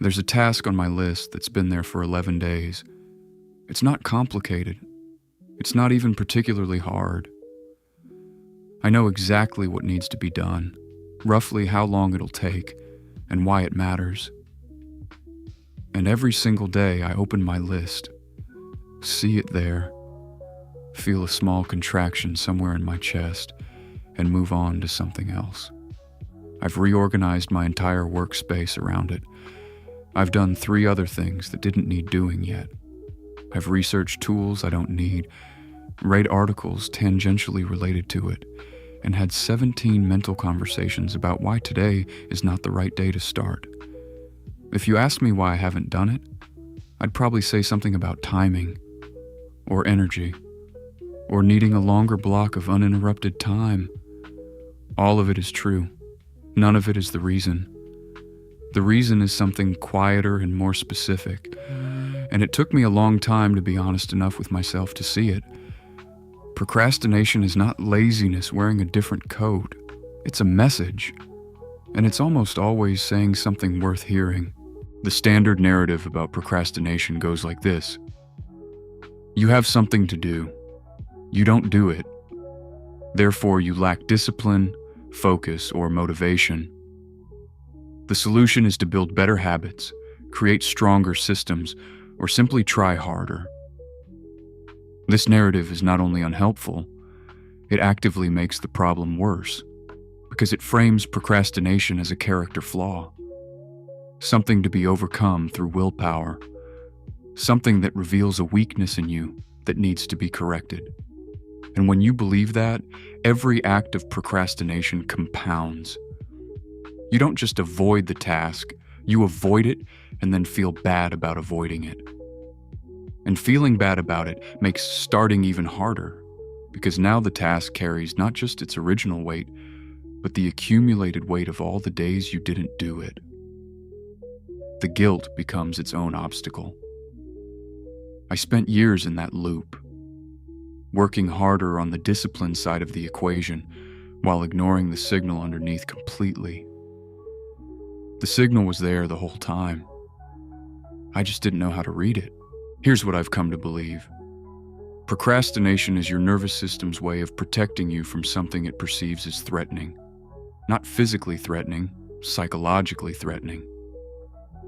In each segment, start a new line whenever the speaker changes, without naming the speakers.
There's a task on my list that's been there for 11 days. It's not complicated. It's not even particularly hard. I know exactly what needs to be done, roughly how long it'll take, and why it matters. And every single day I open my list, see it there, feel a small contraction somewhere in my chest, and move on to something else. I've reorganized my entire workspace around it. I've done 3 other things that didn't need doing yet. I've researched tools I don't need, read articles tangentially related to it, and had 17 mental conversations about why today is not the right day to start. If you ask me why I haven't done it, I'd probably say something about timing, or energy, or needing a longer block of uninterrupted time. All of it is true. None of it is the reason. The reason is something quieter and more specific, and it took me a long time to be honest enough with myself to see it. Procrastination is not laziness wearing a different coat. It's a message, and it's almost always saying something worth hearing. The standard narrative about procrastination goes like this. You have something to do. You don't do it. Therefore, you lack discipline, focus, or motivation. The solution is to build better habits, create stronger systems, or simply try harder. This narrative is not only unhelpful, it actively makes the problem worse, because it frames procrastination as a character flaw, something to be overcome through willpower, something that reveals a weakness in you that needs to be corrected. And when you believe that, every act of procrastination compounds. You don't just avoid the task, you avoid it and then feel bad about avoiding it. And feeling bad about it makes starting even harder, because now the task carries not just its original weight, but the accumulated weight of all the days you didn't do it. The guilt becomes its own obstacle. I spent years in that loop, working harder on the discipline side of the equation while ignoring the signal underneath completely. The signal was there the whole time. I just didn't know how to read it. Here's what I've come to believe. Procrastination is your nervous system's way of protecting you from something it perceives as threatening. Not physically threatening, psychologically threatening.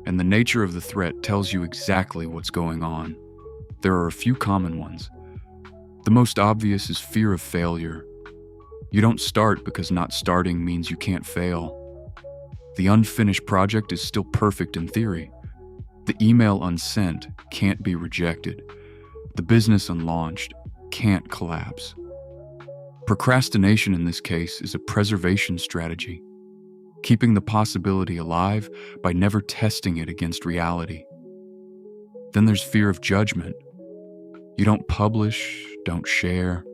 And the nature of the threat tells you exactly what's going on. There are a few common ones. The most obvious is fear of failure. You don't start because not starting means you can't fail. The unfinished project is still perfect in theory. The email unsent can't be rejected. The business unlaunched can't collapse. Procrastination in this case is a preservation strategy, keeping the possibility alive by never testing it against reality. Then there's fear of judgment. You don't publish, don't share,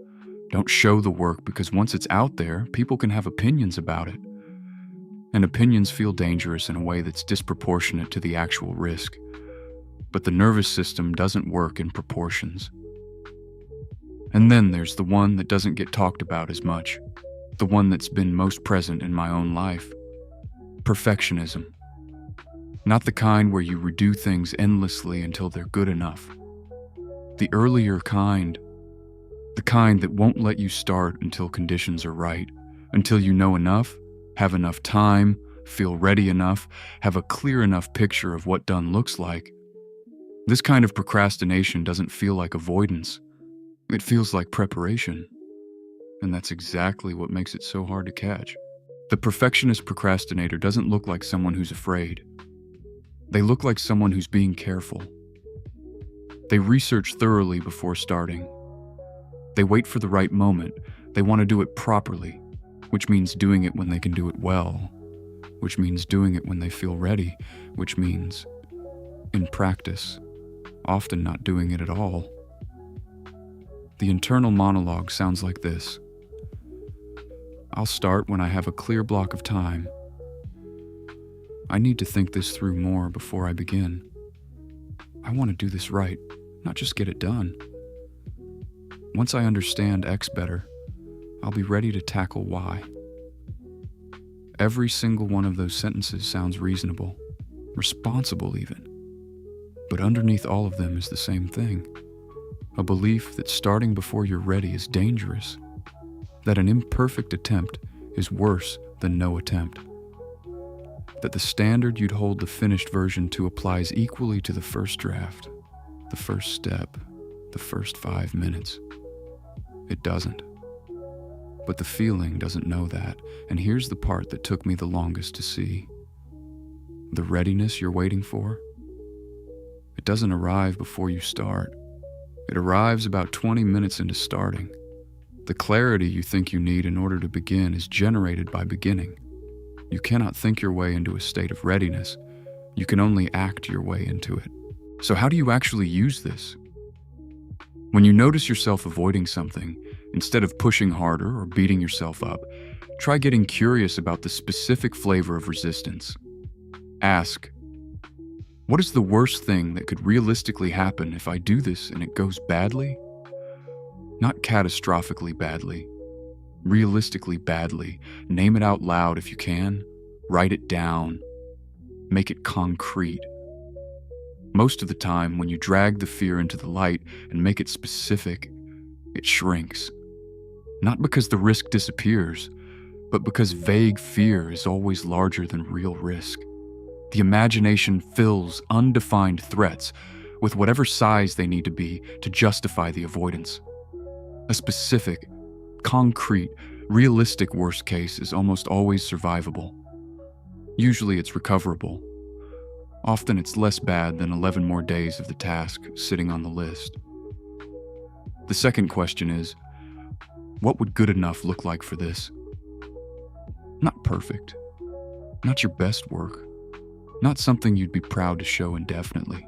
don't show the work because once it's out there, people can have opinions about it. And opinions feel dangerous in a way that's disproportionate to the actual risk. But the nervous system doesn't work in proportions. And then there's the one that doesn't get talked about as much, the one that's been most present in my own life. Perfectionism. Not the kind where you redo things endlessly until they're good enough. The earlier kind. The kind that won't let you start until conditions are right, until you know enough, have enough time, feel ready enough, have a clear enough picture of what done looks like. This kind of procrastination doesn't feel like avoidance. It feels like preparation. And that's exactly what makes it so hard to catch. The perfectionist procrastinator doesn't look like someone who's afraid. They look like someone who's being careful. They research thoroughly before starting. They wait for the right moment. They want to do it properly, which means doing it when they can do it well, which means doing it when they feel ready, which means, in practice, often not doing it at all. The internal monologue sounds like this. I'll start when I have a clear block of time. I need to think this through more before I begin. I want to do this right, not just get it done. Once I understand X better, I'll be ready to tackle Y. Every single one of those sentences sounds reasonable, responsible even. But underneath all of them is the same thing. A belief that starting before you're ready is dangerous. That an imperfect attempt is worse than no attempt. That the standard you'd hold the finished version to applies equally to the first draft, the first step, the first 5 minutes. It doesn't. But the feeling doesn't know that, and here's the part that took me the longest to see. The readiness you're waiting for, it doesn't arrive before you start. It arrives about 20 minutes into starting. The clarity you think you need in order to begin is generated by beginning. You cannot think your way into a state of readiness. You can only act your way into it. So how do you actually use this? When you notice yourself avoiding something, instead of pushing harder or beating yourself up, try getting curious about the specific flavor of resistance. Ask, what is the worst thing that could realistically happen if I do this and it goes badly? Not catastrophically badly. Realistically badly. Name it out loud if you can. Write it down. Make it concrete. Most of the time, when you drag the fear into the light and make it specific, it shrinks. Not because the risk disappears, but because vague fear is always larger than real risk. The imagination fills undefined threats with whatever size they need to be to justify the avoidance. A specific, concrete, realistic worst case is almost always survivable. Usually it's recoverable. Often it's less bad than 11 more days of the task sitting on the list. The second question is, what would good enough look like for this? Not perfect. Not your best work. Not something you'd be proud to show indefinitely.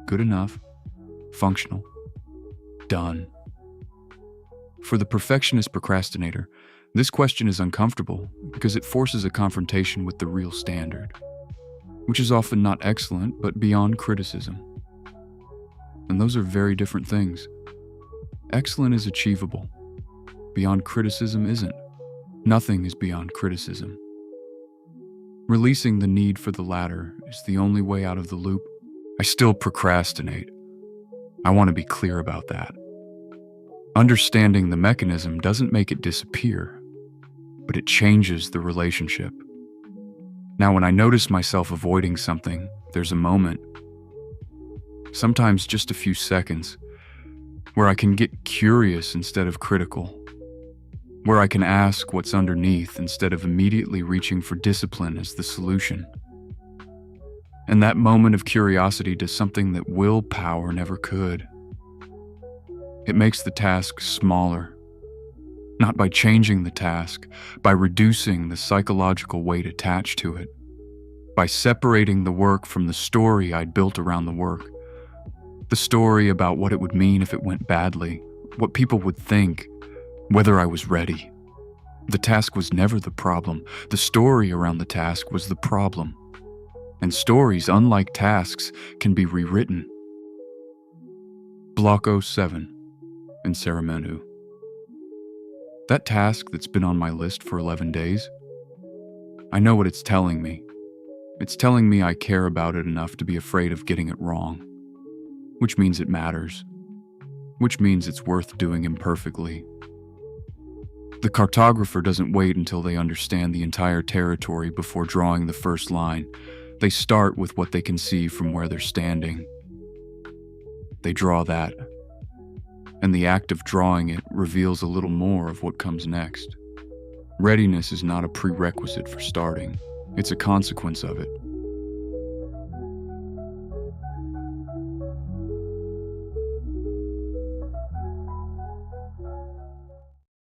Good enough. Functional. Done. For the perfectionist procrastinator, this question is uncomfortable because it forces a confrontation with the real standard, which is often not excellent but beyond criticism. And those are very different things. Excellent is achievable. Beyond criticism isn't. Nothing is beyond criticism. Releasing the need for the latter is the only way out of the loop. I still procrastinate. I want to be clear about that. Understanding the mechanism doesn't make it disappear, but it changes the relationship. Now, when I notice myself avoiding something, there's a moment, sometimes just a few seconds, where I can get curious instead of critical, where I can ask what's underneath instead of immediately reaching for discipline as the solution. And that moment of curiosity does something that willpower never could. It makes the task smaller, not by changing the task, by reducing the psychological weight attached to it, by separating the work from the story I'd built around the work, the story about what it would mean if it went badly, what people would think, whether I was ready. The task was never the problem. The story around the task was the problem. And stories, unlike tasks, can be rewritten. Block 07 in Saramanhu. That task that's been on my list for 11 days, I know what it's telling me. It's telling me I care about it enough to be afraid of getting it wrong, which means it matters, which means it's worth doing imperfectly. The cartographer doesn't wait until they understand the entire territory before drawing the first line. They start with what they can see from where they're standing. They draw that. And the act of drawing it reveals a little more of what comes next. Readiness is not a prerequisite for starting. It's a consequence of it.